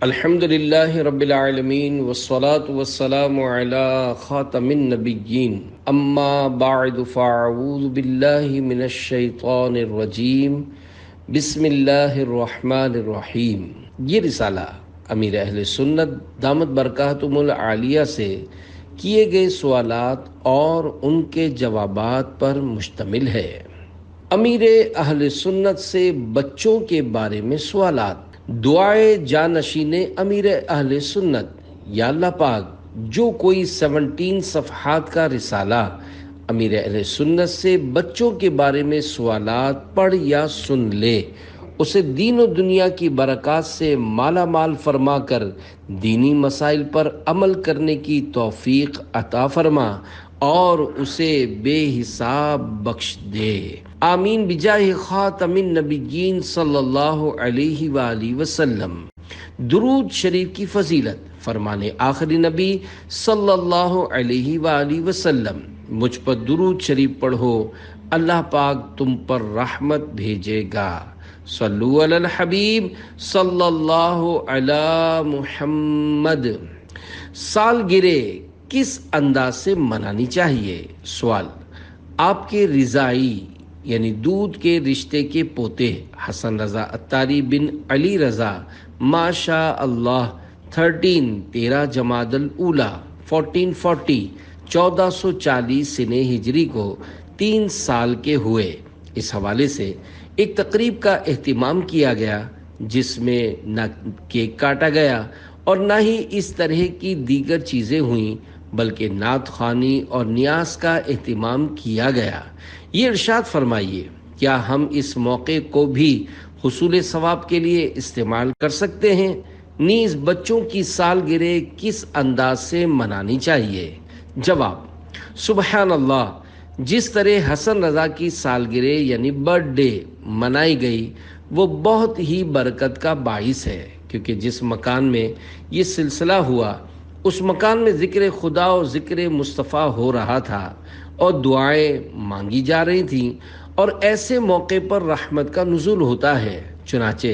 الحمد للہ رب العالمین والصلاة والسلام علی خاتم النبیین اما بعد فاعوذ باللہ من الشیطان الرجیم بسم اللہ الرحمن الرحیم۔ یہ رسالہ امیر اہل سنت دامت برکاتہم العالیہ سے کیے گئے سوالات اور ان کے جوابات پر مشتمل ہے۔ امیر اہل سنت سے بچوں کے بارے میں سوالات۔ دعائے جانشین امیر اہل سنت۔ یا اللہ پاک، جو کوئی 17 صفحات کا رسالہ امیر اہل سنت سے بچوں کے بارے میں سوالات پڑھ یا سن لے، اسے دین و دنیا کی برکات سے مالا مال فرما کر دینی مسائل پر عمل کرنے کی توفیق عطا فرما اور اسے بے حساب بخش دے، آمین بجاہ خاتم النبیین صلی اللہ علیہ وآلہ وسلم۔ درود شریف کی فضیلت۔ فرمان آخری نبی صلی اللہ علیہ وآلہ وسلم، مجھ پر درود شریف پڑھو، اللہ پاک تم پر رحمت بھیجے گا۔ صلو علی الحبیب صلی اللہ علی محمد۔ سالگرہ کس انداز سے منانی چاہیے؟ سوال۔ آپ کے رضائی یعنی دودھ کے رشتے کے پوتے حسن رضا عطاری بن علی رضا ماشاء اللہ 13 جمادی الاولی 1440 1440 سنہ ہجری کو 3 سال کے ہوئے۔ اس حوالے سے ایک تقریب کا اہتمام کیا گیا جس میں نہ کیک کاٹا گیا اور نہ ہی اس طرح کی دیگر چیزیں ہوئیں، بلکہ نعت خوانی اور نیاز کا اہتمام کیا گیا۔ یہ ارشاد فرمائیے، کیا ہم اس موقع کو بھی حصول ثواب کے لیے استعمال کر سکتے ہیں؟ نیز بچوں کی سالگرہ کس انداز سے منانی چاہیے؟ جواب۔ سبحان اللہ، جس طرح حسن رضا کی سالگرہ یعنی برتھ ڈے منائی گئی وہ بہت ہی برکت کا باعث ہے، کیونکہ جس مکان میں یہ سلسلہ ہوا اس مکان میں ذکر خدا اور ذکر مصطفیٰ ہو رہا تھا اور دعائیں مانگی جا رہی تھیں، اور ایسے موقع پر رحمت کا نزول ہوتا ہے۔ چنانچہ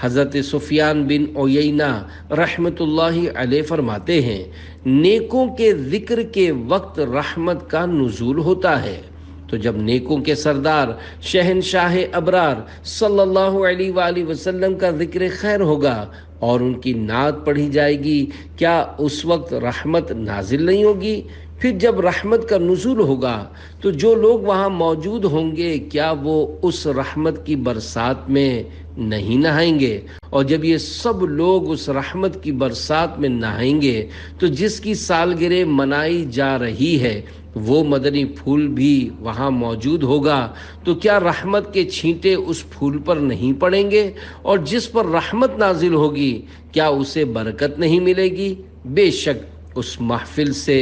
حضرت سفیان بن عیینہ رحمۃ اللہ علیہ فرماتے ہیں، نیکوں کے ذکر کے وقت رحمت کا نزول ہوتا ہے۔ تو جب نیکوں کے سردار شہنشاہ ابرار صلی اللہ علیہ وآلہ وسلم کا ذکر خیر ہوگا اور ان کی نعت پڑھی جائے گی، کیا اس وقت رحمت نازل نہیں ہوگی؟ پھر جب رحمت کا نزول ہوگا تو جو لوگ وہاں موجود ہوں گے کیا وہ اس رحمت کی برسات میں نہیں نہائیں گے؟ اور جب یہ سب لوگ اس رحمت کی برسات میں نہائیں گے تو جس کی سالگرہ منائی جا رہی ہے وہ مدنی پھول بھی وہاں موجود ہوگا، تو کیا رحمت کے چھینٹے اس پھول پر نہیں پڑیں گے؟ اور جس پر رحمت نازل ہوگی کیا اسے برکت نہیں ملے گی؟ بے شک اس محفل سے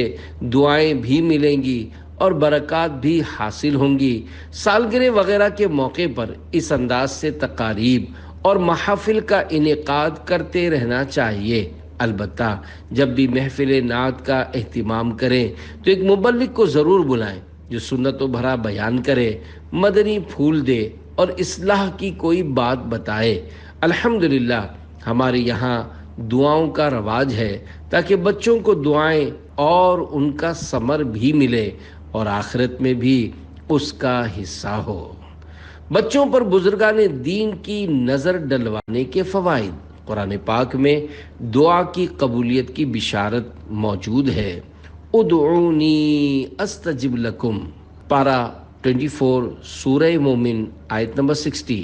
دعائیں بھی ملیں گی اور برکات بھی حاصل ہوں گی۔ سالگرہ وغیرہ کے موقع پر اس انداز سے تقاریب اور محافل کا انعقاد کرتے رہنا چاہیے۔ البتہ جب بھی محفل نعت کا اہتمام کریں تو ایک مبلغ کو ضرور بلائیں جو سنت و بھرا بیان کرے، مدنی پھول دے اور اصلاح کی کوئی بات بتائے۔ الحمدللہ ہمارے یہاں دعاؤں کا رواج ہے تاکہ بچوں کو دعائیں اور ان کا ثمر بھی ملے اور آخرت میں بھی اس کا حصہ ہو۔ بچوں پر بزرگان دین کی نظر ڈلوانے کے فوائد۔ قرآن پاک میں دعا کی قبولیت کی بشارت موجود ہے۔ ادعونی استجب لکم، پارہ 24 سورہ مومن آیت نمبر 60۔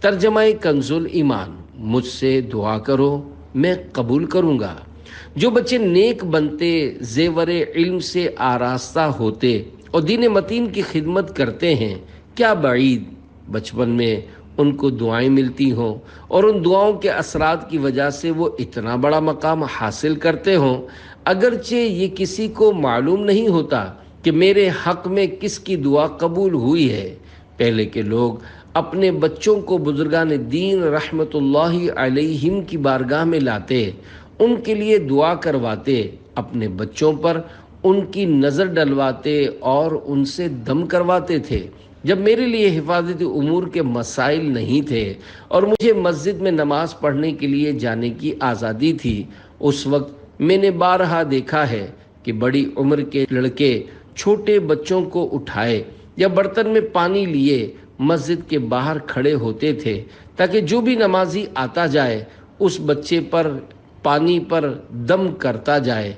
ترجمہ کنز ایمان، مجھ سے دعا کرو میں قبول کروں گا۔ جو بچے نیک بنتے، زیور علم سے آراستہ ہوتے اور دین متین کی خدمت کرتے ہیں، کیا بعید بچپن میں ان کو دعائیں ملتی ہوں اور ان دعاؤں کے اثرات کی وجہ سے وہ اتنا بڑا مقام حاصل کرتے ہوں، اگرچہ یہ کسی کو معلوم نہیں ہوتا کہ میرے حق میں کس کی دعا قبول ہوئی ہے۔ پہلے کے لوگ اپنے بچوں کو بزرگان دین رحمت اللہ علیہم کی بارگاہ میں لاتے، ان کے لیے دعا کرواتے، اپنے بچوں پر ان کی نظر ڈلواتے اور ان سے دم کرواتے تھے جب میرے لیے حفاظت امور کے مسائل نہیں تھے اور مجھے مسجد میں نماز پڑھنے کے لیے جانے کی آزادی تھی، اس وقت میں نے بارہا دیکھا ہے کہ بڑی عمر کے لڑکے چھوٹے بچوں کو اٹھائے یا برتن میں پانی لیے مسجد کے باہر کھڑے ہوتے تھے تاکہ جو بھی نمازی آتا جائے اس بچے پر پانی پر دم کرتا جائے۔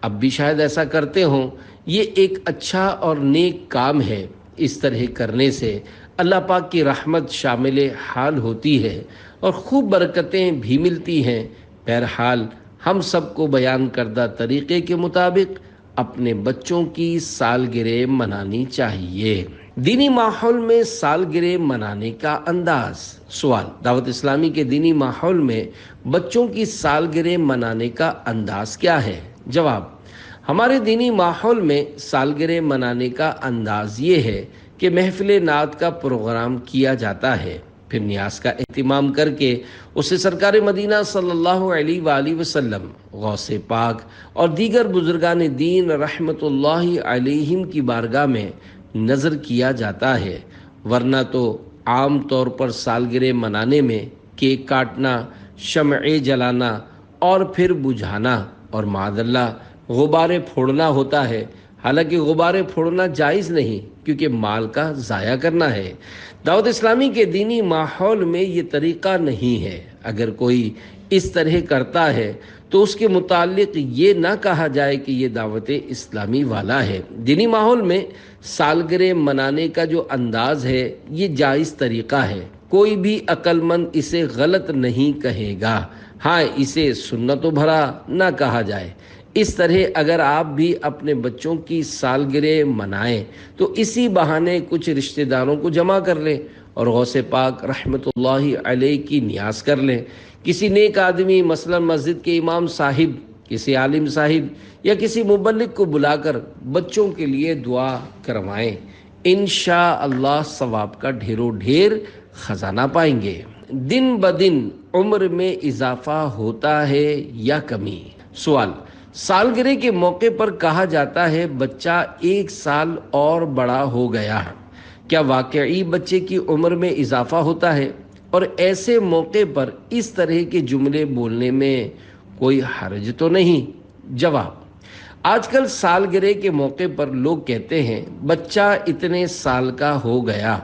اب بھی شاید ایسا کرتے ہوں۔ یہ ایک اچھا اور نیک کام ہے۔ اس طرح کرنے سے اللہ پاک کی رحمت شامل حال ہوتی ہے اور خوب برکتیں بھی ملتی ہیں۔ بہرحال ہم سب کو بیان کردہ طریقے کے مطابق اپنے بچوں کی سالگرہ منانی چاہیے۔ دینی ماحول میں سالگرہ منانے کا انداز۔ سوال: دعوت اسلامی کے دینی ماحول میں بچوں کی سالگرہ منانے کا انداز کیا ہے؟ جواب: ہمارے دینی ماحول میں سالگرہ منانے کا انداز یہ ہے کہ محفل نعت کا پروگرام کیا جاتا ہے، پھر نیاز کا اہتمام کر کے اسے سرکار مدینہ صلی اللہ علیہ وآلہ وسلم، غوث پاک اور دیگر بزرگان دین رحمت اللہ علیہم کی بارگاہ میں نذر کیا جاتا ہے، ورنہ تو عام طور پر سالگرہ منانے میں کیک کاٹنا، شمعیں جلانا اور پھر بجھانا اور معاذ اللہ غبارے پھوڑنا ہوتا ہے۔ حالانکہ غبارے پھوڑنا جائز نہیں، کیونکہ مال کا ضائع کرنا ہے۔ دعوت اسلامی کے دینی ماحول میں یہ طریقہ نہیں ہے۔ اگر کوئی اس طرح کرتا ہے تو اس کے متعلق یہ نہ کہا جائے کہ یہ دعوت اسلامی والا ہے۔ دینی ماحول میں سالگرہ منانے کا جو انداز ہے یہ جائز طریقہ ہے، کوئی بھی عقل مند اسے غلط نہیں کہے گا۔ ہاں، اسے سنت و بھرا نہ کہا جائے۔ اس طرح اگر آپ بھی اپنے بچوں کی سالگرہ منائیں تو اسی بہانے کچھ رشتہ داروں کو جمع کر لیں اور غوث پاک رحمت اللہ علیہ کی نیاز کر لیں۔ کسی نیک آدمی، مثلا مسجد کے امام صاحب، کسی عالم صاحب یا کسی مبلغ کو بلا کر بچوں کے لیے دعا کروائیں۔ انشاءاللہ ثواب کا ڈھیروں ڈھیر خزانہ پائیں گے۔ دن بدن عمر میں اضافہ ہوتا ہے یا کمی؟ سوال: سالگرہ کے موقع پر کہا جاتا ہے بچہ 1 سال اور بڑا ہو گیا، کیا واقعی بچے کی عمر میں اضافہ ہوتا ہے؟ اور ایسے موقع پر اس طرح کے جملے بولنے میں کوئی حرج تو نہیں؟ جواب: آج کل سالگرہ کے موقع پر لوگ کہتے ہیں بچہ اتنے سال کا ہو گیا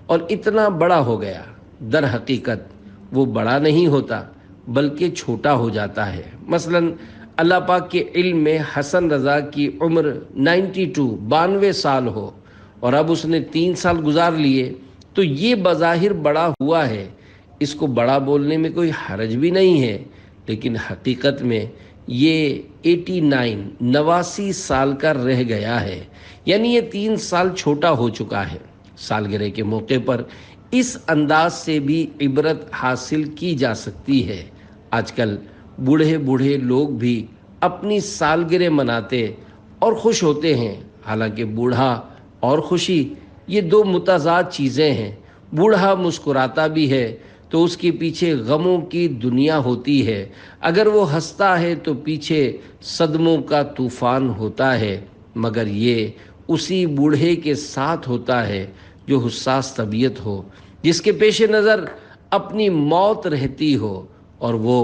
اور اتنا بڑا ہو گیا۔ در حقیقت وہ بڑا نہیں ہوتا بلکہ چھوٹا ہو جاتا ہے۔ مثلاً اللہ پاک کے علم میں حسن رضا کی عمر 92 سال ہو اور اب اس نے 3 سال گزار لیے تو یہ بظاہر بڑا ہوا ہے، اس کو بڑا بولنے میں کوئی حرج بھی نہیں ہے، لیکن حقیقت میں یہ 89 سال کا رہ گیا ہے، یعنی یہ 3 سال چھوٹا ہو چکا ہے۔ سالگرہ کے موقع پر اس انداز سے بھی عبرت حاصل کی جا سکتی ہے۔ آج کل بوڑھے لوگ بھی اپنی سالگرہ مناتے اور خوش ہوتے ہیں، حالانکہ بوڑھا اور خوشی یہ 2 متضاد چیزیں ہیں۔ بوڑھا مسکراتا بھی ہے تو اس کے پیچھے غموں کی دنیا ہوتی ہے، اگر وہ ہنستا ہے تو پیچھے صدموں کا طوفان ہوتا ہے، مگر یہ اسی بوڑھے کے ساتھ ہوتا ہے جو حساس طبیعت ہو، جس کے پیش نظر اپنی موت رہتی ہو اور وہ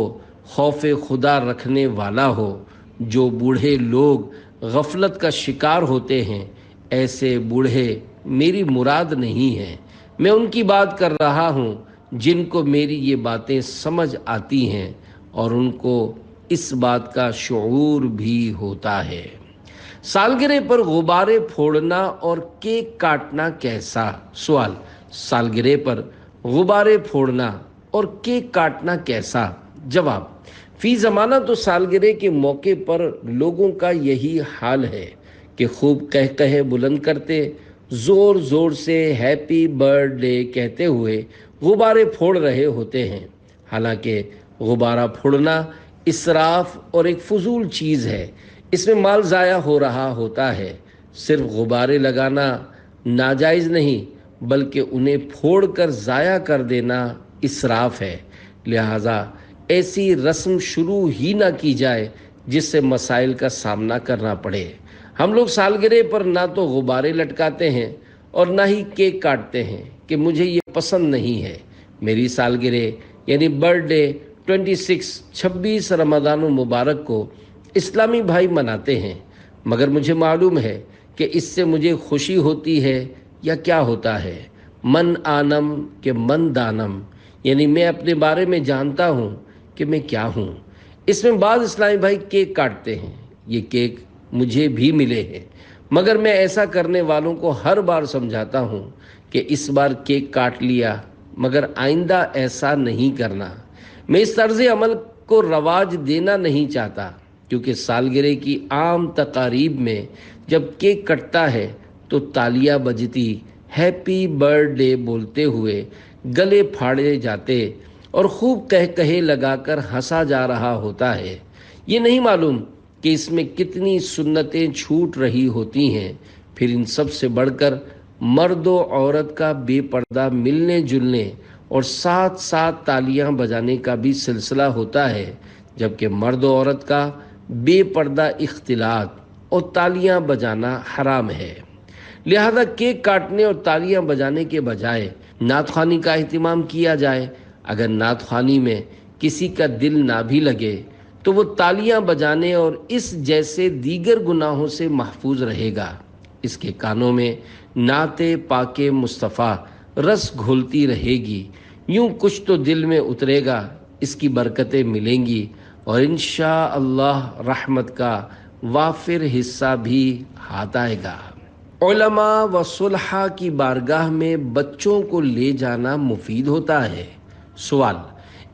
خوف خدا رکھنے والا ہو۔ جو بوڑھے لوگ غفلت کا شکار ہوتے ہیں، ایسے بوڑھے میری مراد نہیں ہیں۔ میں ان کی بات کر رہا ہوں جن کو میری یہ باتیں سمجھ آتی ہیں اور ان کو اس بات کا شعور بھی ہوتا ہے۔ سالگرہ پر غبارے پھوڑنا اور کیک کاٹنا کیسا؟ سوال: سالگرہ پر غبارے پھوڑنا اور کیک کاٹنا کیسا؟ جواب: فی زمانہ تو سالگرہ کے موقع پر لوگوں کا یہی حال ہے کہ خوب قہقہے بلند کرتے، زور زور سے ہیپی برتھ ڈے کہتے ہوئے غبارے پھوڑ رہے ہوتے ہیں۔ حالانکہ غبارہ پھوڑنا اسراف اور ایک فضول چیز ہے، اس میں مال ضائع ہو رہا ہوتا ہے۔ صرف غبارے لگانا ناجائز نہیں بلکہ انہیں پھوڑ کر ضائع کر دینا اسراف ہے۔ لہٰذا ایسی رسم شروع ہی نہ کی جائے جس سے مسائل کا سامنا کرنا پڑے۔ ہم لوگ سالگرہ پر نہ تو غبارے لٹکاتے ہیں اور نہ ہی کیک کاٹتے ہیں کہ مجھے یہ پسند نہیں ہے۔ میری سالگرہ یعنی برتھ ڈے 26 رمضان المبارک کو اسلامی بھائی مناتے ہیں، مگر مجھے معلوم ہے کہ اس سے مجھے خوشی ہوتی ہے یا کیا ہوتا ہے۔ من آنم کہ من دانم، یعنی میں اپنے بارے میں جانتا ہوں کہ میں کیا ہوں۔ اس میں بعض اسلامی بھائی کیک کاٹتے ہیں، یہ کیک مجھے بھی ملے ہیں، مگر میں ایسا کرنے والوں کو ہر بار سمجھاتا ہوں کہ اس بار کیک کاٹ لیا مگر آئندہ ایسا نہیں کرنا۔ میں اس طرز عمل کو رواج دینا نہیں چاہتا، کیونکہ سالگرہ کی عام تقاریب میں جب کیک کٹتا ہے تو تالیاں بجتی، ہیپی برتھ ڈے بولتے ہوئے گلے پھاڑے جاتے اور خوب کہے لگا کر ہنسا جا رہا ہوتا ہے۔ یہ نہیں معلوم کہ اس میں کتنی سنتیں چھوٹ رہی ہوتی ہیں۔ پھر ان سب سے بڑھ کر مرد و عورت کا بے پردہ ملنے جلنے اور ساتھ ساتھ تالیاں بجانے کا بھی سلسلہ ہوتا ہے، جبکہ مرد و عورت کا بے پردہ اختلاط اور تالیاں بجانا حرام ہے۔ لہذا کیک کاٹنے اور تالیاں بجانے کے بجائے نعت خوانی کا اہتمام کیا جائے۔ اگر نعت خوانی میں کسی کا دل نہ بھی لگے تو وہ تالیاں بجانے اور اس جیسے دیگر گناہوں سے محفوظ رہے گا۔ اس کے کانوں میں نعت پاک مصطفیٰ رس گھولتی رہے گی، یوں کچھ تو دل میں اترے گا، اس کی برکتیں ملیں گی اور انشاءاللہ رحمت کا وافر حصہ بھی ہاتھ آئے گا۔ علماء و صلحاء کی بارگاہ میں بچوں کو لے جانا مفید ہوتا ہے؟ سوال: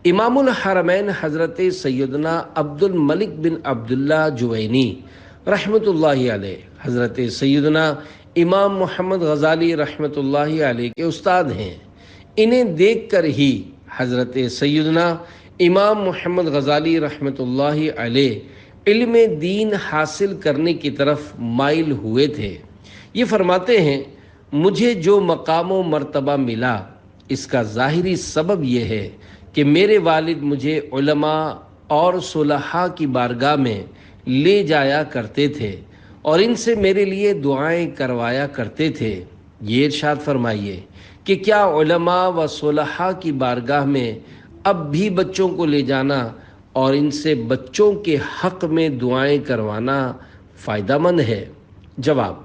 امام الحرمین حضرت سیدنا عبد الملک بن عبداللہ جوینی رحمۃ اللہ علیہ، حضرت سیدنا امام محمد غزالی رحمۃ اللہ علیہ کے استاد ہیں۔ انہیں دیکھ کر ہی حضرت سیدنا امام محمد غزالی رحمۃ اللہ علیہ علم دین حاصل کرنے کی طرف مائل ہوئے تھے۔ یہ فرماتے ہیں، مجھے جو مقام و مرتبہ ملا اس کا ظاہری سبب یہ ہے کہ میرے والد مجھے علماء اور صلحاء کی بارگاہ میں لے جایا کرتے تھے اور ان سے میرے لیے دعائیں کروایا کرتے تھے۔ یہ ارشاد فرمائیے کہ کیا علماء و صلحاء کی بارگاہ میں اب بھی بچوں کو لے جانا اور ان سے بچوں کے حق میں دعائیں کروانا فائدہ مند ہے؟ جواب: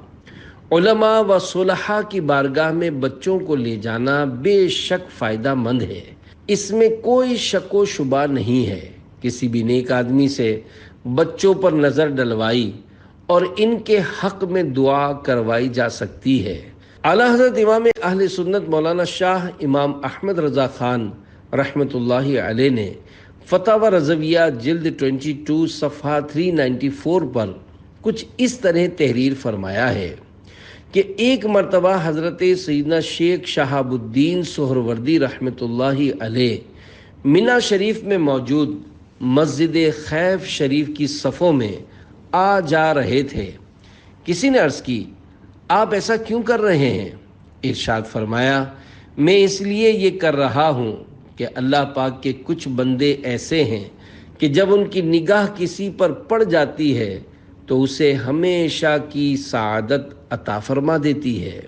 علماء و صلحاء کی بارگاہ میں بچوں کو لے جانا بے شک فائدہ مند ہے، اس میں کوئی شک و شبہ نہیں ہے۔ کسی بھی نیک آدمی سے بچوں پر نظر ڈلوائی اور ان کے حق میں دعا کروائی جا سکتی ہے۔ اعلیٰ حضرت امام اہل سنت مولانا شاہ امام احمد رضا خان رحمۃ اللہ علیہ نے فتاوی رضویہ جلد 22 صفحہ 394 پر کچھ اس طرح تحریر فرمایا ہے کہ ایک مرتبہ حضرت سیدنا شیخ شہاب الدین سہروردی رحمۃ اللہ علیہ منا شریف میں موجود مسجد خیف شریف کی صفوں میں آ جا رہے تھے۔ کسی نے عرض کی، آپ ایسا کیوں کر رہے ہیں؟ ارشاد فرمایا، میں اس لیے یہ کر رہا ہوں کہ اللہ پاک کے کچھ بندے ایسے ہیں کہ جب ان کی نگاہ کسی پر پڑ جاتی ہے تو اسے ہمیشہ کی سعادت عطا فرما دیتی ہے۔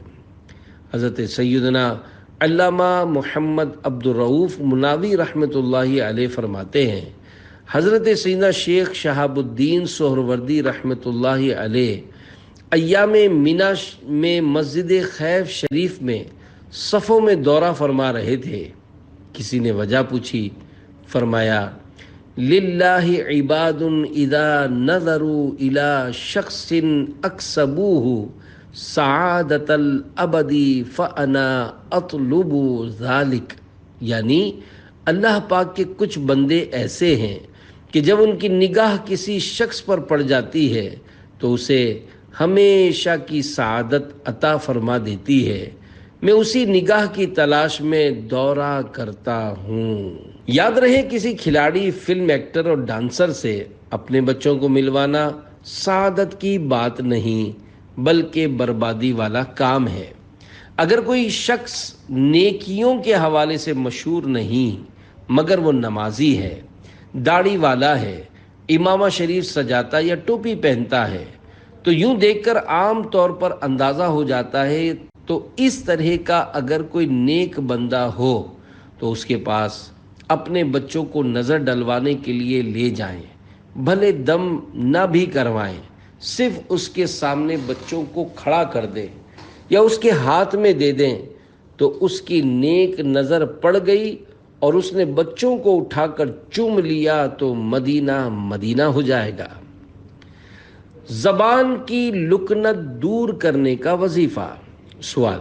حضرت سیدنا علامہ محمد عبد الرؤوف مناوی رحمۃ اللہ علیہ فرماتے ہیں، حضرت سیدنا شیخ شہاب الدین سہروردی رحمۃ اللہ علیہ ایام مینا میں مسجد خیف شریف میں صفوں میں دورہ فرما رہے تھے۔ کسی نے وجہ پوچھی، فرمایا، للہ عباد اذا نظروا الى شخص اکسبوہ سعادت الابدی فانا اطلب ذلک، یعنی اللہ پاک کے کچھ بندے ایسے ہیں کہ جب ان کی نگاہ کسی شخص پر پڑ جاتی ہے تو اسے ہمیشہ کی سعادت عطا فرما دیتی ہے۔ میں اسی نگاہ کی تلاش میں دورہ کرتا ہوں۔ یاد رہے، کسی کھلاڑی، فلم ایکٹر اور ڈانسر سے اپنے بچوں کو ملوانا سعادت کی بات نہیں بلکہ بربادی والا کام ہے۔ اگر کوئی شخص نیکیوں کے حوالے سے مشہور نہیں مگر وہ نمازی ہے، داڑھی والا ہے، امامہ شریف سجاتا یا ٹوپی پہنتا ہے، تو یوں دیکھ کر عام طور پر اندازہ ہو جاتا ہے تو اس طرح کا اگر کوئی نیک بندہ ہو تو اس کے پاس اپنے بچوں کو نظر ڈلوانے کے لیے لے جائیں، بھلے دم نہ بھی کروائیں، صرف اس کے سامنے بچوں کو کھڑا کر دیں یا اس کے ہاتھ میں دے دیں تو اس کی نیک نظر پڑ گئی اور اس نے بچوں کو اٹھا کر چوم لیا تو مدینہ مدینہ ہو جائے گا۔ زبان کی لکنت دور کرنے کا وظیفہ۔ سوال: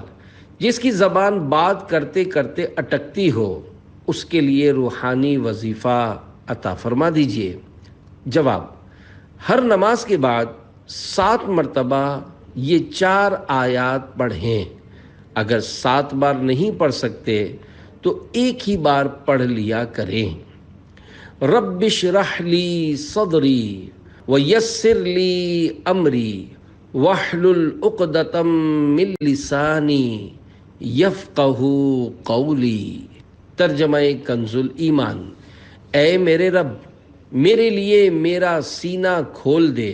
جس کی زبان بات کرتے کرتے اٹکتی ہو اس کے لیے روحانی وظیفہ عطا فرما دیجیے۔ جواب: ہر نماز کے بعد 7 مرتبہ یہ 4 آیات پڑھیں۔ اگر 7 بار نہیں پڑھ سکتے تو ایک ہی بار پڑھ لیا کریں۔ رب اشرح لی صدری ویسر لی امری واحلل عقدۃ من لسانی یفقہوا قولی۔ ترجمہ کنز الایمان: اے میرے رب، میرے لیے میرا سینہ کھول دے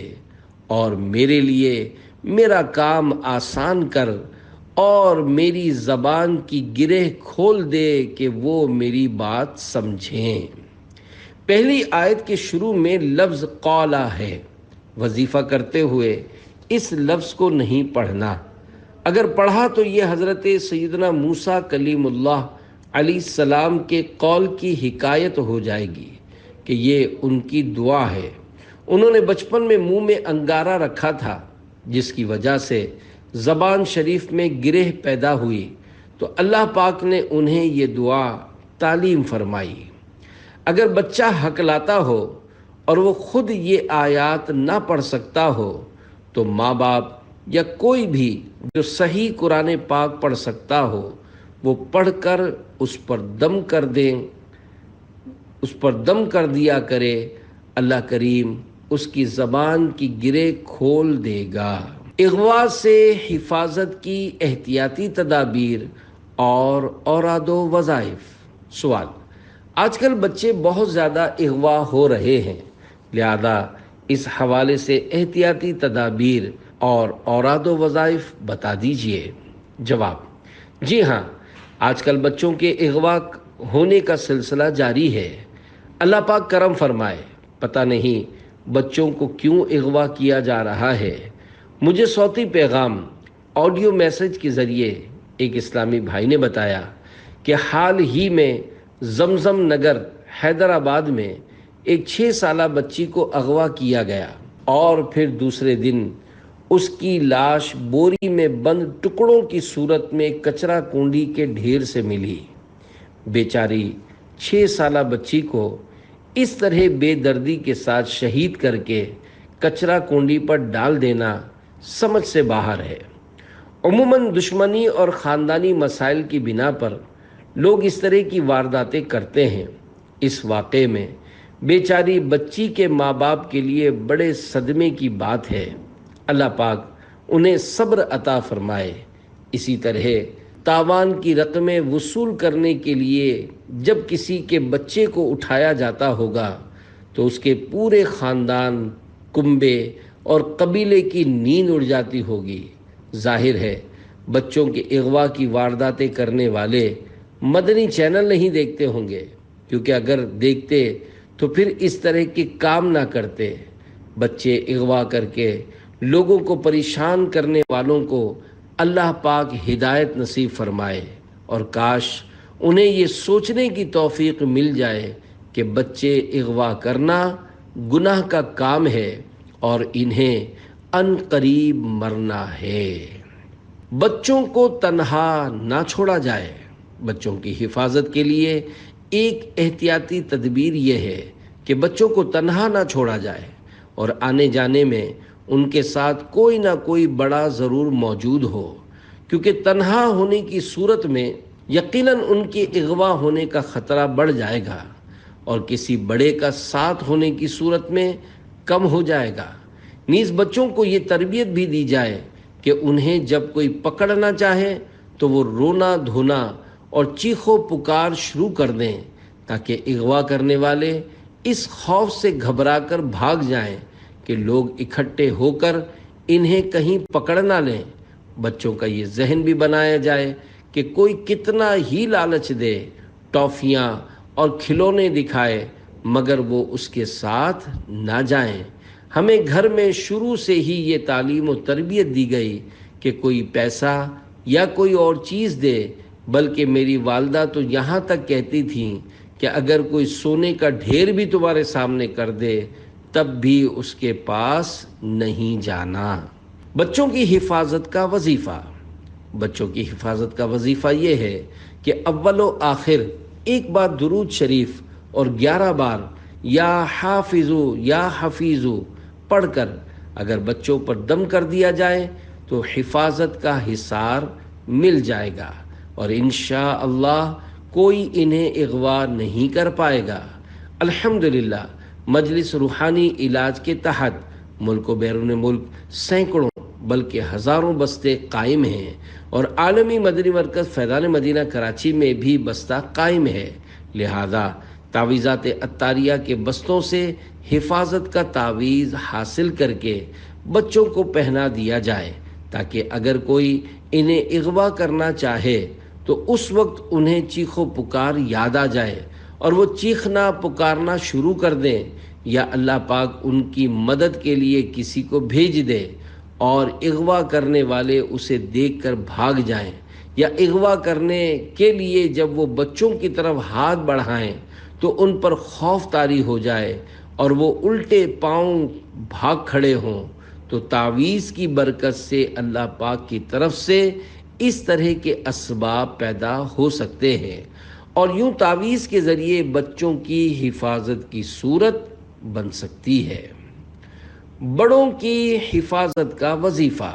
اور میرے لیے میرا کام آسان کر اور میری زبان کی گرہ کھول دے کہ وہ میری بات سمجھیں۔ پہلی آیت کے شروع میں لفظ قولا ہے۔ وظیفہ کرتے ہوئے اس لفظ کو نہیں پڑھنا۔ اگر پڑھا تو یہ حضرت سیدنا موسیٰ کلیم اللہ علیہ السلام کے قول کی حکایت ہو جائے گی کہ یہ ان کی دعا ہے۔ انہوں نے بچپن میں منہ میں انگارہ رکھا تھا جس کی وجہ سے زبان شریف میں گرہ پیدا ہوئی، تو اللہ پاک نے انہیں یہ دعا تعلیم فرمائی۔ اگر بچہ ہکلاتا ہو اور وہ خود یہ آیات نہ پڑھ سکتا ہو تو ماں باپ یا کوئی بھی جو صحیح قرآن پاک پڑھ سکتا ہو وہ پڑھ کر اس پر دم کر دیا کرے۔ اللہ کریم اس کی زبان کی گرہ کھول دے گا۔ اغوا سے حفاظت کی احتیاطی تدابیر اور اوراد و وظائف۔ سوال: آج کل بچے بہت زیادہ اغوا ہو رہے ہیں، لہذا اس حوالے سے احتیاطی تدابیر اور اوراد و وظائف بتا دیجیے۔ جواب: جی ہاں، آج کل بچوں کے اغوا ہونے کا سلسلہ جاری ہے۔ اللہ پاک کرم فرمائے، پتہ نہیں بچوں کو کیوں اغوا کیا جا رہا ہے۔ مجھے صوتی پیغام آڈیو میسج کے ذریعے ایک اسلامی بھائی نے بتایا کہ حال ہی میں زمزم نگر حیدرآباد میں ایک 6 سالہ بچی کو اغوا کیا گیا اور پھر دوسرے دن اس کی لاش بوری میں بند ٹکڑوں کی صورت میں کچرا کنڈی کے ڈھیر سے ملی۔ بیچاری 6 سالہ بچی کو اس طرح بے دردی کے ساتھ شہید کر کے کچرا کنڈی پر ڈال دینا سمجھ سے باہر ہے۔ عموماً دشمنی اور خاندانی مسائل کی بنا پر لوگ اس طرح کی وارداتیں کرتے ہیں۔ اس واقعے میں بیچاری بچی کے ماں باپ کے لیے بڑے صدمے کی بات ہے۔ اللہ پاک انہیں صبر عطا فرمائے۔ اسی طرح تاوان کی رقمیں وصول کرنے کے لیے جب کسی کے بچے کو اٹھایا جاتا ہوگا تو اس کے پورے خاندان، کنبے اور قبیلے کی نیند اڑ جاتی ہوگی۔ ظاہر ہے بچوں کے اغوا کی وارداتیں کرنے والے مدنی چینل نہیں دیکھتے ہوں گے، کیونکہ اگر دیکھتے تو پھر اس طرح کے کام نہ کرتے۔ بچے اغوا کر کے لوگوں کو پریشان کرنے والوں کو اللہ پاک ہدایت نصیب فرمائے، اور کاش انہیں یہ سوچنے کی توفیق مل جائے کہ بچے اغوا کرنا گناہ کا کام ہے اور انہیں ان قریب مرنا ہے۔ بچوں کو تنہا نہ چھوڑا جائے۔ بچوں کی حفاظت کے لیے ایک احتیاطی تدبیر یہ ہے کہ بچوں کو تنہا نہ چھوڑا جائے اور آنے جانے میں ان کے ساتھ کوئی نہ کوئی بڑا ضرور موجود ہو، کیونکہ تنہا ہونے کی صورت میں یقیناً ان کے اغوا ہونے کا خطرہ بڑھ جائے گا اور کسی بڑے کا ساتھ ہونے کی صورت میں کم ہو جائے گا۔ نیز بچوں کو یہ تربیت بھی دی جائے کہ انہیں جب کوئی پکڑنا چاہے تو وہ رونا دھونا اور چیخو پکار شروع کر دیں، تاکہ اغوا کرنے والے اس خوف سے گھبرا کر بھاگ جائیں کہ لوگ اکٹھے ہو کر انہیں کہیں پکڑ نہ لیں۔ بچوں کا یہ ذہن بھی بنایا جائے کہ کوئی کتنا ہی لالچ دے، ٹافیاں اور کھلونے دکھائے، مگر وہ اس کے ساتھ نہ جائیں۔ ہمیں گھر میں شروع سے ہی یہ تعلیم و تربیت دی گئی کہ کوئی پیسہ یا کوئی اور چیز دے، بلکہ میری والدہ تو یہاں تک کہتی تھیں کہ اگر کوئی سونے کا ڈھیر بھی تمہارے سامنے کر دے تب بھی اس کے پاس نہیں جانا۔ بچوں کی حفاظت کا وظیفہ۔ بچوں کی حفاظت کا وظیفہ یہ ہے کہ اول و آخر ایک بار درود شریف اور 11 بار یا حافظو یا حفیظو پڑھ کر اگر بچوں پر دم کر دیا جائے تو حفاظت کا حصار مل جائے گا اور انشاءاللہ کوئی انہیں اغوا نہیں کر پائے گا۔ الحمدللہ مجلس روحانی علاج کے تحت ملک و بیرون ملک سینکڑوں بلکہ ہزاروں بستے قائم ہیں اور عالمی مدنی مرکز فیضان مدینہ کراچی میں بھی بستہ قائم ہے، لہذا تعویذات عطاریہ کے بستوں سے حفاظت کا تعویذ حاصل کر کے بچوں کو پہنا دیا جائے تاکہ اگر کوئی انہیں اغوا کرنا چاہے تو اس وقت انہیں چیخ و پکار یاد آ جائے اور وہ چیخنا پکارنا شروع کر دیں، یا اللہ پاک ان کی مدد کے لیے کسی کو بھیج دے اور اغوا کرنے والے اسے دیکھ کر بھاگ جائیں، یا اغوا کرنے کے لیے جب وہ بچوں کی طرف ہاتھ بڑھائیں تو ان پر خوف طاری ہو جائے اور وہ الٹے پاؤں بھاگ کھڑے ہوں، تو تعویذ کی برکت سے اللہ پاک کی طرف سے اس طرح کے اسباب پیدا ہو سکتے ہیں اور یوں تعویذ کے ذریعے بچوں کی حفاظت کی صورت بن سکتی ہے۔ بڑوں کی حفاظت کا وظیفہ۔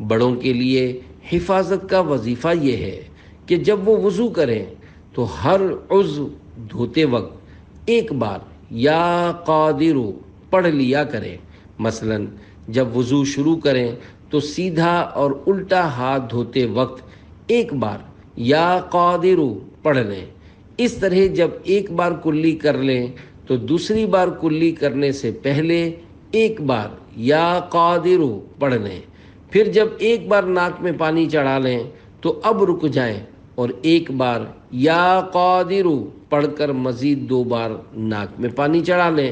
بڑوں کے لیے حفاظت کا وظیفہ یہ ہے کہ جب وہ وضو کریں تو ہر عضو دھوتے وقت ایک بار یا قادر پڑھ لیا کریں۔ مثلا جب وضو شروع کریں تو سیدھا اور الٹا ہاتھ دھوتے وقت ایک بار یا قادر پڑھ لیں۔ اس طرح جب ایک بار کلی کر لیں تو دوسری بار کلی کرنے سے پہلے ایک بار یا قادر پڑھ لیں۔ پھر جب ایک بار ناک میں پانی چڑھا لیں تو اب رک جائیں اور ایک بار یا قادر پڑھ کر مزید 2 بار ناک میں پانی چڑھا لیں۔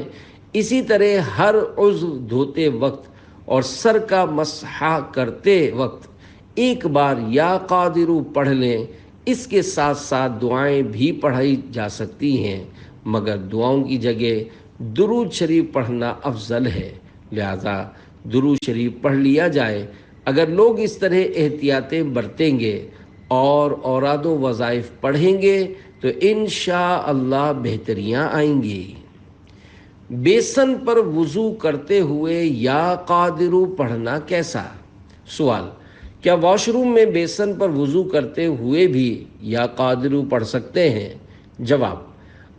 اسی طرح ہر عضو دھوتے وقت اور سر کا مسح کرتے وقت ایک بار یا قادر پڑھ لیں۔ اس کے ساتھ ساتھ دعائیں بھی پڑھی جا سکتی ہیں، مگر دعاؤں کی جگہ درود شریف پڑھنا افضل ہے، لہذا درود شریف پڑھ لیا جائے۔ اگر لوگ اس طرح احتیاطیں برتیں گے اور اوراد و وظائف پڑھیں گے تو انشاءاللہ بہتریاں آئیں گی۔ بیسن پر وضو کرتے ہوئے یا قادر پڑھنا کیسا؟ سوال: کیا واش روم میں بیسن پر وضو کرتے ہوئے بھی یا قادر پڑھ سکتے ہیں؟ جواب: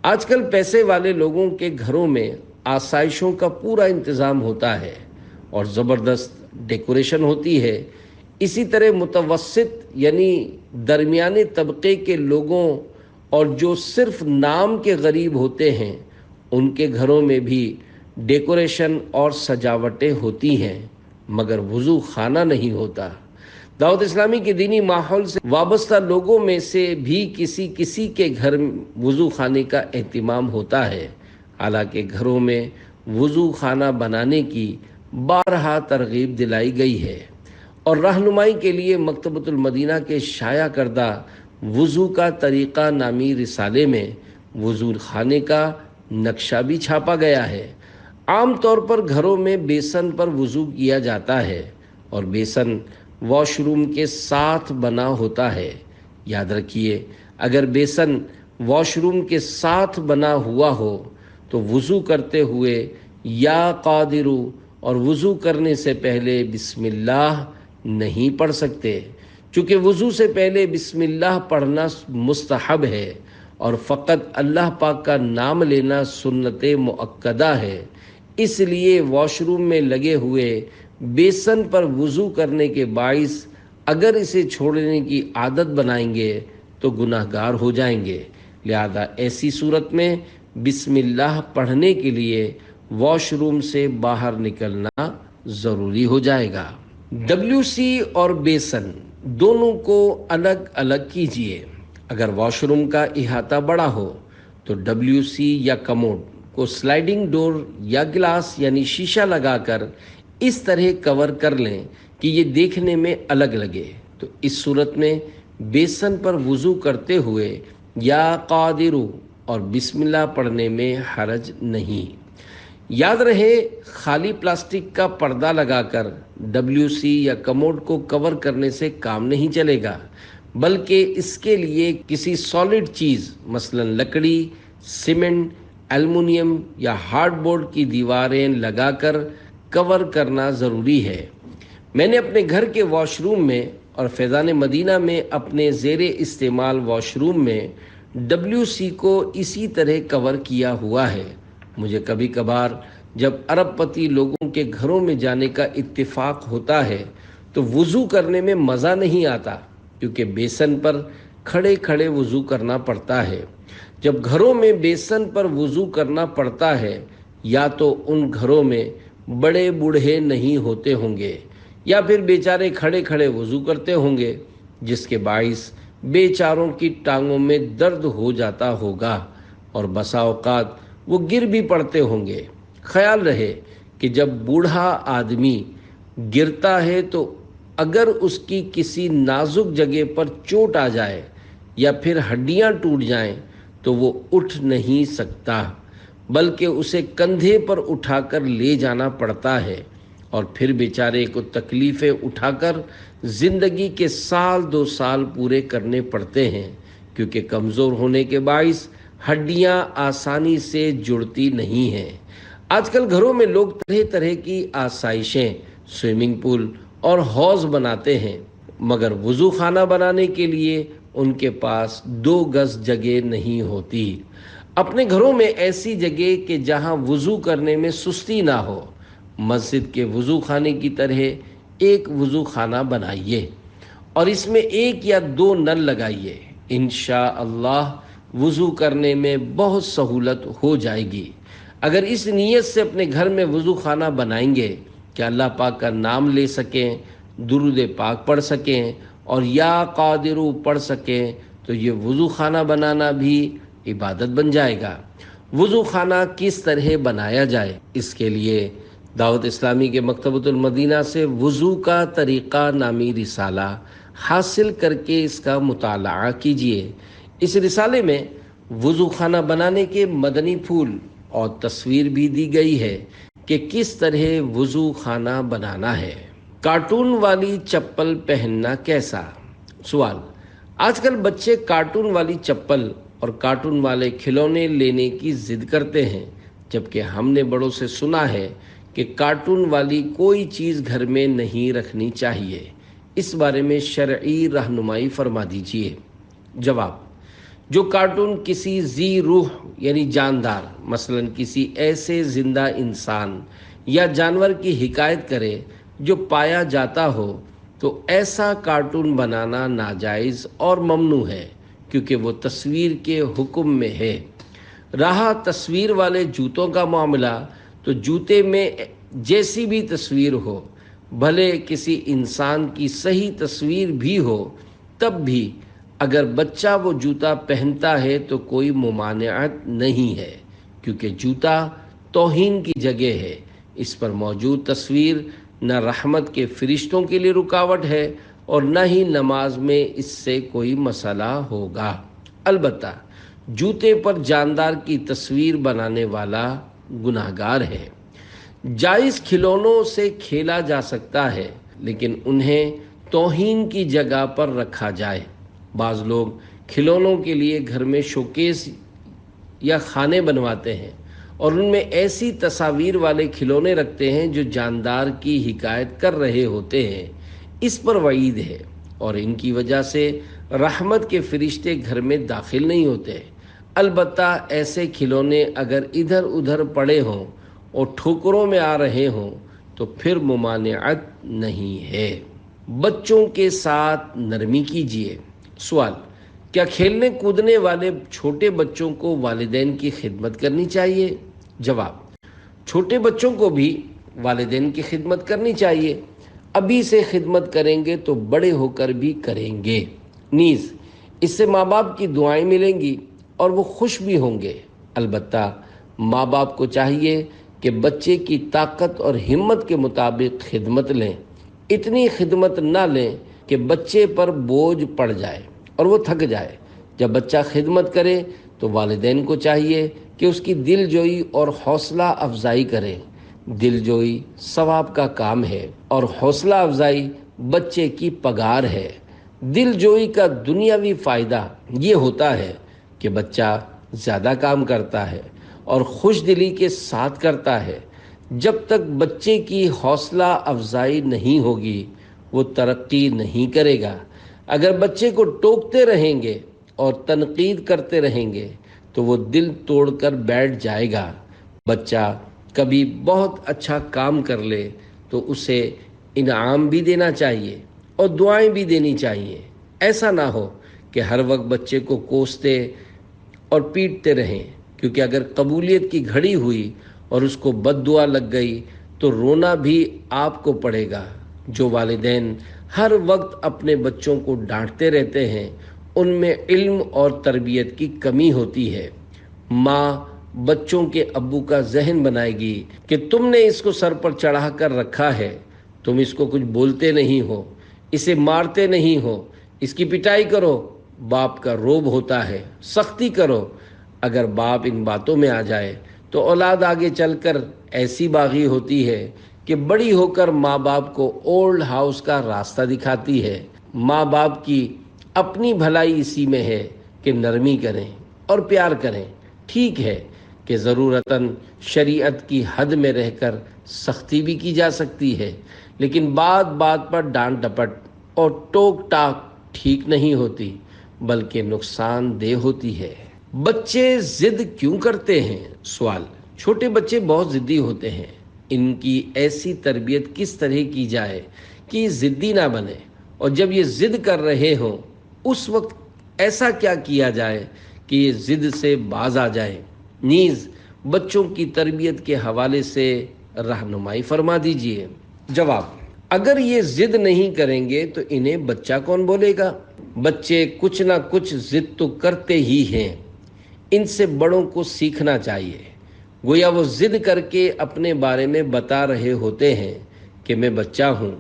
آج کل پیسے والے لوگوں کے گھروں میں آسائشوں کا پورا انتظام ہوتا ہے اور زبردست ڈیکوریشن ہوتی ہے۔ اسی طرح متوسط یعنی درمیانے طبقے کے لوگوں اور جو صرف نام کے غریب ہوتے ہیں ان کے گھروں میں بھی ڈیکوریشن اور سجاوٹیں ہوتی ہیں، مگر وضو خانہ نہیں ہوتا۔ دعوت اسلامی کے دینی ماحول سے وابستہ لوگوں میں سے بھی کسی کے گھر وضو خانے کا اہتمام ہوتا ہے، حالانکہ گھروں میں وضو خانہ بنانے کی بارہا ترغیب دلائی گئی ہے اور رہنمائی کے لیے مکتبۃ المدینہ کے شائع کردہ وضو کا طریقہ نامی رسالے میں وضو خانے کا نقشہ بھی چھاپا گیا ہے۔ عام طور پر گھروں میں بیسن پر وضو کیا جاتا ہے اور بیسن واش روم کے ساتھ بنا ہوتا ہے۔ یاد رکھیے، اگر بیسن واش روم کے ساتھ بنا ہوا ہو تو وضو کرتے ہوئے یا قادر اور وضو کرنے سے پہلے بسم اللہ نہیں پڑھ سکتے، چونکہ وضو سے پہلے بسم اللہ پڑھنا مستحب ہے اور فقط اللہ پاک کا نام لینا سنت مؤکدہ ہے۔ اس لیے واش روم میں لگے ہوئے بیسن پر وضو کرنے کے باعث اگر اسے چھوڑنے کی عادت بنائیں گے تو گناہ گار ہو جائیں گے، لہذا ایسی صورت میں بسم اللہ پڑھنے کے لیے واش روم سے باہر نکلنا ضروری ہو جائے گا۔ WC اور بیسن دونوں کو الگ الگ کیجیے۔ اگر واش روم کا احاطہ بڑا ہو تو WC یا کموڈ کو سلائیڈنگ ڈور یا گلاس یعنی شیشہ لگا کر اس طرح کور کر لیں کہ یہ دیکھنے میں الگ لگے، تو اس صورت میں بیسن پر وضو کرتے ہوئے یا قادرو اور بسم اللہ پڑھنے میں حرج نہیں۔ یاد رہے، خالی پلاسٹک کا پردہ لگا کر WC یا کموڈ کو کور کرنے سے کام نہیں چلے گا، بلکہ اس کے لیے کسی سالڈ چیز مثلا لکڑی، سیمنٹ، ایلومینیم یا ہارڈ بورڈ کی دیواریں لگا کر کور کرنا ضروری ہے۔ میں نے اپنے گھر کے واش روم میں اور فیضان مدینہ میں اپنے زیر استعمال واش روم میں WC کو اسی طرح کور کیا ہوا ہے۔ مجھے کبھی کبھار جب ارب پتی لوگوں کے گھروں میں جانے کا اتفاق ہوتا ہے تو وضو کرنے میں مزہ نہیں آتا، کیونکہ بیسن پر کھڑے کھڑے وضو کرنا پڑتا ہے۔ جب گھروں میں بیسن پر وضو کرنا پڑتا ہے، یا تو ان گھروں میں بڑے بوڑھے نہیں ہوتے ہوں گے یا پھر بیچارے کھڑے کھڑے وضو کرتے ہوں گے، جس کے باعث بیچاروں کی ٹانگوں میں درد ہو جاتا ہوگا اور بسا اوقات وہ گر بھی پڑتے ہوں گے۔ خیال رہے کہ جب بوڑھا آدمی گرتا ہے تو اگر اس کی کسی نازک جگہ پر چوٹ آ جائے یا پھر ہڈیاں ٹوٹ جائیں تو وہ اٹھ نہیں سکتا، بلکہ اسے کندھے پر اٹھا کر لے جانا پڑتا ہے، اور پھر بیچارے کو تکلیفیں اٹھا کر زندگی کے 2 سال پورے کرنے پڑتے ہیں، کیونکہ کمزور ہونے کے باعث ہڈیاں آسانی سے جڑتی نہیں ہیں۔ آج کل گھروں میں لوگ طرح طرح کی آسائشیں، سوئمنگ پول اور حوض بناتے ہیں، مگر وضو خانہ بنانے کے لیے ان کے پاس 2 گز جگہ نہیں ہوتی۔ اپنے گھروں میں ایسی جگہ کہ جہاں وضو کرنے میں سستی نہ ہو، مسجد کے وضو خانے کی طرح ایک وضو خانہ بنائیے اور اس میں 1 یا 2 نل لگائیے۔ انشاءاللہ وضو کرنے میں بہت سہولت ہو جائے گی۔ اگر اس نیت سے اپنے گھر میں وضو خانہ بنائیں گے کہ اللہ پاک کا نام لے سکیں، درود پاک پڑھ سکیں اور یا قادرو پڑھ سکیں، تو یہ وضو خانہ بنانا بھی عبادت بن جائے گا۔ وضو خانہ کس طرح بنایا جائے، اس کے لیے دعوت اسلامی کے مکتبۃ المدینہ سے وضو کا طریقہ نامی رسالہ حاصل کر کے اس کا مطالعہ کیجیے۔ اس رسالے میں وضو خانہ بنانے کے مدنی پھول اور تصویر بھی دی گئی ہے کہ کس طرح وضو خانہ بنانا ہے۔ کارٹون والی چپل پہننا کیسا؟ سوال: آج کل بچے کارٹون والی چپل اور کارٹون والے کھلونے لینے کی ضد کرتے ہیں، جبکہ ہم نے بڑوں سے سنا ہے کہ کارٹون والی کوئی چیز گھر میں نہیں رکھنی چاہیے۔ اس بارے میں شرعی رہنمائی فرما دیجیے۔ جواب: جو کارٹون کسی ذی روح یعنی جاندار، مثلا کسی ایسے زندہ انسان یا جانور کی حکایت کرے جو پایا جاتا ہو، تو ایسا کارٹون بنانا ناجائز اور ممنوع ہے، کیونکہ وہ تصویر کے حکم میں ہے۔ رہا تصویر والے جوتوں کا معاملہ، تو جوتے میں جیسی بھی تصویر ہو، بھلے کسی انسان کی صحیح تصویر بھی ہو، تب بھی اگر بچہ وہ جوتا پہنتا ہے تو کوئی ممانعت نہیں ہے، کیونکہ جوتا توہین کی جگہ ہے۔ اس پر موجود تصویر نہ رحمت کے فرشتوں کے لیے رکاوٹ ہے اور نہ ہی نماز میں اس سے کوئی مسئلہ ہوگا۔ البتہ جوتے پر جاندار کی تصویر بنانے والا گناہگار ہے۔ جائز کھلونوں سے کھیلا جا سکتا ہے، لیکن انہیں توہین کی جگہ پر رکھا جائے۔ بعض لوگ کھلونوں کے لیے گھر میں شوکیس یا خانے بنواتے ہیں اور ان میں ایسی تصاویر والے کھلونے رکھتے ہیں جو جاندار کی حکایت کر رہے ہوتے ہیں۔ اس پر وعید ہے اور ان کی وجہ سے رحمت کے فرشتے گھر میں داخل نہیں ہوتے۔ البتہ ایسے کھلونے اگر ادھر ادھر پڑے ہوں اور ٹھوکروں میں آ رہے ہوں تو پھر ممانعت نہیں ہے۔ بچوں کے ساتھ نرمی کیجیے۔ سوال: کیا کھیلنے کودنے والے چھوٹے بچوں کو والدین کی خدمت کرنی چاہیے؟ جواب: چھوٹے بچوں کو بھی والدین کی خدمت کرنی چاہیے۔ ابھی سے خدمت کریں گے تو بڑے ہو کر بھی کریں گے، نیز اس سے ماں باپ کی دعائیں ملیں گی اور وہ خوش بھی ہوں گے۔ البتہ ماں باپ کو چاہیے کہ بچے کی طاقت اور ہمت کے مطابق خدمت لیں، اتنی خدمت نہ لیں کہ بچے پر بوجھ پڑ جائے اور وہ تھک جائے۔ جب بچہ خدمت کرے تو والدین کو چاہیے کہ اس کی دل جوئی اور حوصلہ افزائی کریں۔ دل جوئی ثواب کا کام ہے اور حوصلہ افزائی بچے کی پگار ہے۔ دل جوئی کا دنیاوی فائدہ یہ ہوتا ہے کہ بچہ زیادہ کام کرتا ہے اور خوش دلی کے ساتھ کرتا ہے۔ جب تک بچے کی حوصلہ افزائی نہیں ہوگی وہ ترقی نہیں کرے گا۔ اگر بچے کو ٹوکتے رہیں گے اور تنقید کرتے رہیں گے تو وہ دل توڑ کر بیٹھ جائے گا۔ بچہ کبھی بہت اچھا کام کر لے تو اسے انعام بھی دینا چاہیے اور دعائیں بھی دینی چاہیے۔ ایسا نہ ہو کہ ہر وقت بچے کو کوستے اور پیٹتے رہیں، کیونکہ اگر قبولیت کی گھڑی ہوئی اور اس کو بد دعا لگ گئی تو رونا بھی آپ کو پڑے گا۔ جو والدین ہر وقت اپنے بچوں کو ڈانٹتے رہتے ہیں ان میں علم اور تربیت کی کمی ہوتی ہے۔ ماں بچوں کے ابو کا ذہن بنائے گی کہ تم نے اس کو سر پر چڑھا کر رکھا ہے، تم اس کو کچھ بولتے نہیں ہو، اسے مارتے نہیں ہو، اس کی پٹائی کرو۔ باپ کا روب ہوتا ہے، سختی کرو۔ اگر باپ ان باتوں میں آ جائے تو اولاد آگے چل کر ایسی باغی ہوتی ہے کہ بڑی ہو کر ماں باپ کو اولڈ ہاؤس کا راستہ دکھاتی ہے۔ ماں باپ کی اپنی بھلائی اسی میں ہے کہ نرمی کریں اور پیار کریں۔ ٹھیک ہے کہ ضرورتاً شریعت کی حد میں رہ کر سختی بھی کی جا سکتی ہے، لیکن بات بات پر ڈانٹ ڈپٹ اور ٹوک ٹاک ٹھیک نہیں ہوتی بلکہ نقصان دہ ہوتی ہے۔ بچے ضد کیوں کرتے ہیں؟ سوال: چھوٹے بچے بہت ضدی ہوتے ہیں، ان کی ایسی تربیت کس طرح کی جائے کہ یہ ضدی نہ بنے، اور جب یہ ضد کر رہے ہوں اس وقت ایسا کیا کیا جائے کہ یہ ضد سے باز آ جائیں؟ نیز بچوں کی تربیت کے حوالے سے رہنمائی فرما دیجیے۔ جواب: اگر یہ ضد نہیں کریں گے تو انہیں بچہ کون بولے گا؟ بچے کچھ نہ کچھ ضد تو کرتے ہی ہیں، ان سے بڑوں کو سیکھنا چاہیے۔ گویا وہ ضد کر کے اپنے بارے میں بتا رہے ہوتے ہیں کہ میں بچہ ہوں،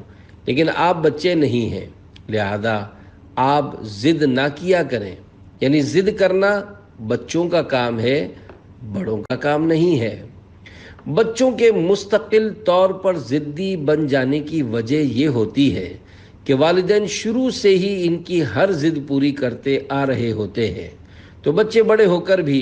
لیکن آپ بچے نہیں ہیں، لہذا آپ ضد نہ کیا کریں۔ یعنی ضد کرنا بچوں کا کام ہے، بڑوں کا کام نہیں ہے۔ بچوں کے مستقل طور پر ضدی بن جانے کی وجہ یہ ہوتی ہے کہ والدین شروع سے ہی ان کی ہر ضد پوری کرتے آ رہے ہوتے ہیں، تو بچے بڑے ہو کر بھی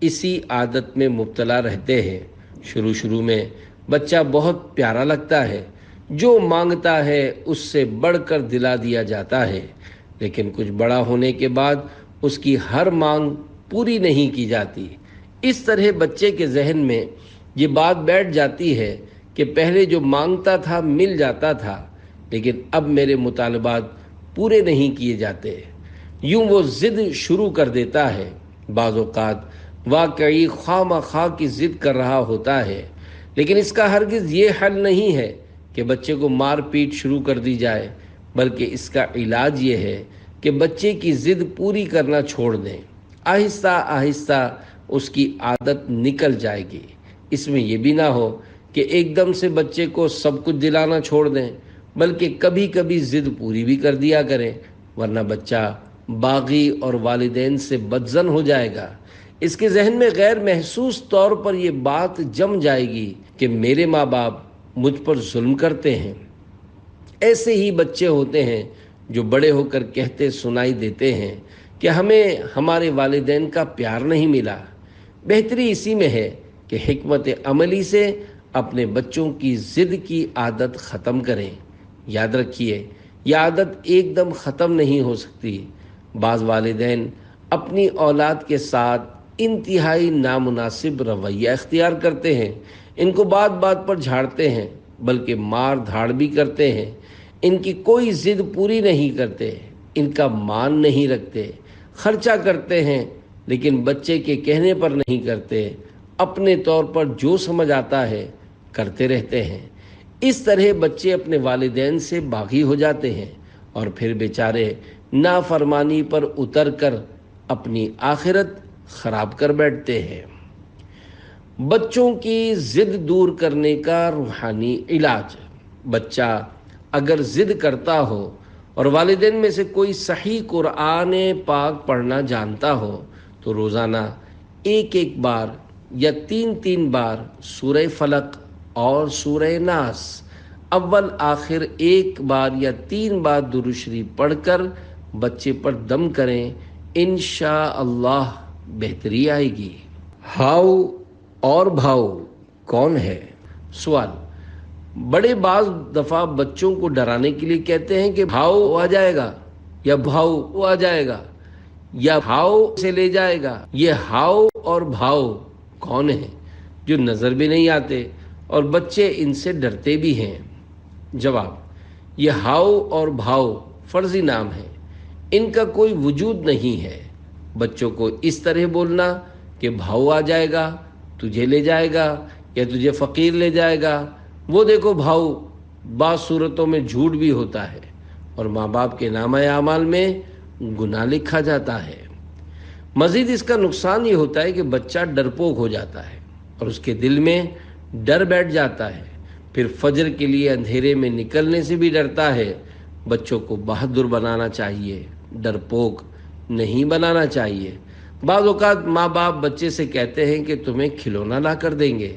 اسی عادت میں مبتلا رہتے ہیں۔ شروع میں بچہ بہت پیارا لگتا ہے، جو مانگتا ہے اس سے بڑھ کر دلا دیا جاتا ہے، لیکن کچھ بڑا ہونے کے بعد اس کی ہر مانگ پوری نہیں کی جاتی۔ اس طرح بچے کے ذہن میں یہ بات بیٹھ جاتی ہے کہ پہلے جو مانگتا تھا مل جاتا تھا، لیکن اب میرے مطالبات پورے نہیں کیے جاتے۔ یوں وہ ضد شروع کر دیتا ہے۔ بعض اوقات واقعی خواہ مخواہ کی ضد کر رہا ہوتا ہے، لیکن اس کا ہرگز یہ حل نہیں ہے کہ بچے کو مار پیٹ شروع کر دی جائے، بلکہ اس کا علاج یہ ہے کہ بچے کی ضد پوری کرنا چھوڑ دیں۔ آہستہ آہستہ اس کی عادت نکل جائے گی۔ اس میں یہ بھی نہ ہو کہ ایک دم سے بچے کو سب کچھ دلانا چھوڑ دیں، بلکہ کبھی کبھی ضد پوری بھی کر دیا کریں، ورنہ بچہ باغی اور والدین سے بدظن ہو جائے گا۔ اس کے ذہن میں غیر محسوس طور پر یہ بات جم جائے گی کہ میرے ماں باپ مجھ پر ظلم کرتے ہیں۔ ایسے ہی بچے ہوتے ہیں جو بڑے ہو کر کہتے سنائی دیتے ہیں کہ ہمیں ہمارے والدین کا پیار نہیں ملا۔ بہتری اسی میں ہے کہ حکمت عملی سے اپنے بچوں کی ضد کی عادت ختم کریں۔ یاد رکھیے، یہ عادت ایک دم ختم نہیں ہو سکتی۔ بعض والدین اپنی اولاد کے ساتھ انتہائی نامناسب رویہ اختیار کرتے ہیں، ان کو بات بات پر جھاڑتے ہیں، بلکہ مار دھاڑ بھی کرتے ہیں۔ ان کی کوئی ضد پوری نہیں کرتے، ان کا مان نہیں رکھتے، خرچہ کرتے ہیں لیکن بچے کے کہنے پر نہیں کرتے، اپنے طور پر جو سمجھ آتا ہے کرتے رہتے ہیں۔ اس طرح بچے اپنے والدین سے باغی ہو جاتے ہیں اور پھر بیچارے نافرمانی پر اتر کر اپنی آخرت خراب کر بیٹھتے ہیں۔ بچوں کی ضد دور کرنے کا روحانی علاج۔ بچہ اگر ضد کرتا ہو اور والدین میں سے کوئی صحیح قرآن پاک پڑھنا جانتا ہو تو روزانہ ایک بار یا تین بار سورہ فلق اور سورہ ناس اول آخر ایک بار یا 3 بار درود شریف پڑھ کر بچے پر دم کریں، انشاءاللہ بہتری آئے گی۔ ہاؤ اور بھاؤ کون ہے؟ سوال۔ بڑے بعض دفعہ بچوں کو ڈرانے کے لیے کہتے ہیں کہ بھاؤ آ جائے گا یا بھاؤ آ جائے گا یا بھاؤ سے لے جائے گا۔ یہ ہاؤ اور بھاؤ کون ہیں جو نظر بھی نہیں آتے اور بچے ان سے ڈرتے بھی ہیں؟ جواب: یہ ہاؤ اور بھاؤ فرضی نام ہے، ان کا کوئی وجود نہیں ہے۔ بچوں کو اس طرح بولنا کہ بھاؤ آ جائے گا، تجھے لے جائے گا یا تجھے فقیر لے جائے گا۔ وہ دیکھو بھاؤ بعض صورتوں میں جھوٹ بھی ہوتا ہے اور ماں باپ کے نامہ اعمال میں گناہ لکھا جاتا ہے۔ مزید اس کا نقصان یہ ہوتا ہے کہ بچہ ڈرپوک ہو جاتا ہے اور اس کے دل میں ڈر بیٹھ جاتا ہے، پھر فجر کے لیے اندھیرے میں نکلنے سے بھی ڈرتا ہے۔ بچوں کو بہادر بنانا چاہیے، ڈرپوک نہیں بنانا چاہیے۔ بعض اوقات ماں باپ بچے سے کہتے ہیں کہ تمہیں کھلونا لا کر دیں گے،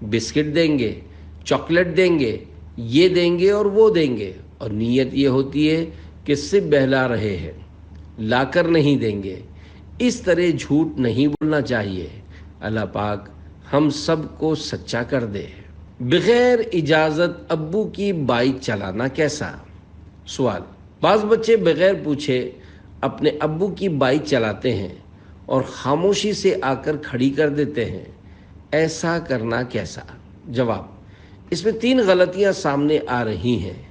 بسکٹ دیں گے، چاکلیٹ دیں گے، یہ دیں گے اور وہ دیں گے، اور نیت یہ ہوتی ہے کہ صرف بہلا رہے ہیں، لا کر نہیں دیں گے۔ اس طرح جھوٹ نہیں بولنا چاہیے۔ اللہ پاک ہم سب کو سچا کر دے۔ بغیر اجازت ابو کی بائک چلانا کیسا؟ سوال۔ بعض بچے بغیر پوچھے اپنے ابو کی بائک چلاتے ہیں اور خاموشی سے آ کر کھڑی کر دیتے ہیں، ایسا کرنا کیسا؟ جواب: اس میں 3 غلطیاں سامنے آ رہی ہیں۔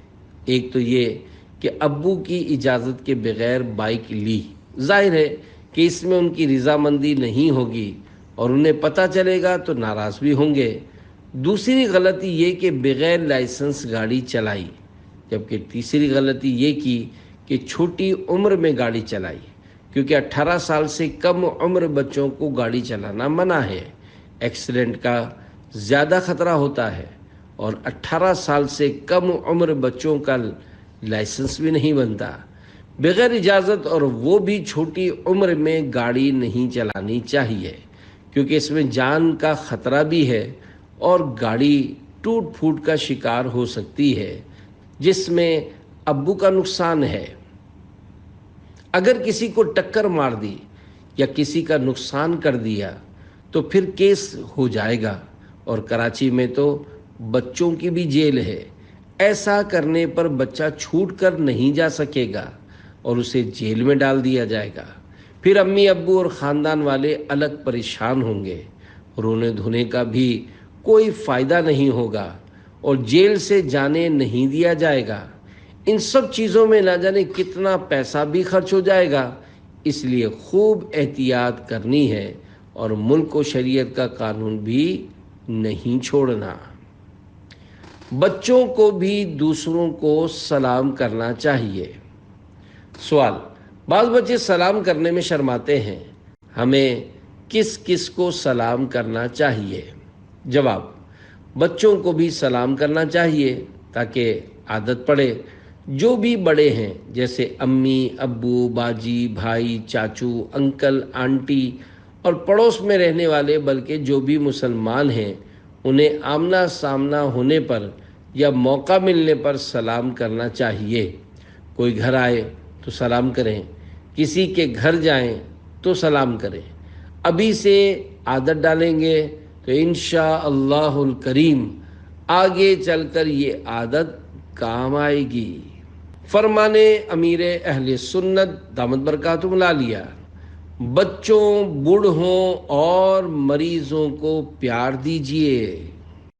ایک تو یہ کہ ابو کی اجازت کے بغیر بائک لی، ظاہر ہے کہ اس میں ان کی رضامندی نہیں ہوگی اور انہیں پتہ چلے گا تو ناراض بھی ہوں گے۔ دوسری غلطی یہ کہ بغیر لائسنس گاڑی چلائی، جبکہ تیسری غلطی یہ کی کہ چھوٹی عمر میں گاڑی چلائی، کیونکہ 18 سال سے کم عمر بچوں کو گاڑی چلانا منع ہے۔ ایکسیڈنٹ کا زیادہ خطرہ ہوتا ہے اور 18 سال سے کم عمر بچوں کا لائسنس بھی نہیں بنتا۔ بغیر اجازت اور وہ بھی چھوٹی عمر میں گاڑی نہیں چلانی چاہیے، کیونکہ اس میں جان کا خطرہ بھی ہے اور گاڑی ٹوٹ پھوٹ کا شکار ہو سکتی ہے، جس میں ابو کا نقصان ہے۔ اگر کسی کو ٹکر مار دی یا کسی کا نقصان کر دیا تو پھر کیس ہو جائے گا، اور کراچی میں تو بچوں کی بھی جیل ہے۔ ایسا کرنے پر بچہ چھوٹ کر نہیں جا سکے گا اور اسے جیل میں ڈال دیا جائے گا۔ پھر امی ابو اور خاندان والے الگ پریشان ہوں گے، رونے دھونے کا بھی کوئی فائدہ نہیں ہوگا اور جیل سے جانے نہیں دیا جائے گا۔ ان سب چیزوں میں نہ جانے کتنا پیسہ بھی خرچ ہو جائے گا، اس لیے خوب احتیاط کرنی ہے اور ملک و شریعت کا قانون بھی نہیں چھوڑنا۔ بچوں کو بھی دوسروں کو سلام کرنا چاہیے۔ سوال۔ بعض بچے سلام کرنے میں شرماتے ہیں، ہمیں کس کس کو سلام کرنا چاہیے؟ جواب: بچوں کو بھی سلام کرنا چاہیے تاکہ عادت پڑے۔ جو بھی بڑے ہیں جیسے امی ابو باجی بھائی چاچو انکل آنٹی اور پڑوس میں رہنے والے، بلکہ جو بھی مسلمان ہیں، انہیں آمنا سامنا ہونے پر یا موقع ملنے پر سلام کرنا چاہیے۔ کوئی گھر آئے تو سلام کریں، کسی کے گھر جائیں تو سلام کریں۔ ابھی سے عادت ڈالیں گے تو انشاءاللہ الکریم آگے چل کر یہ عادت کام آئے گی۔ فرمانے امیر اہل سنت دامت برکاتہ العالیہ: بچوں، بوڑھوں اور مریضوں کو پیار دیجیے۔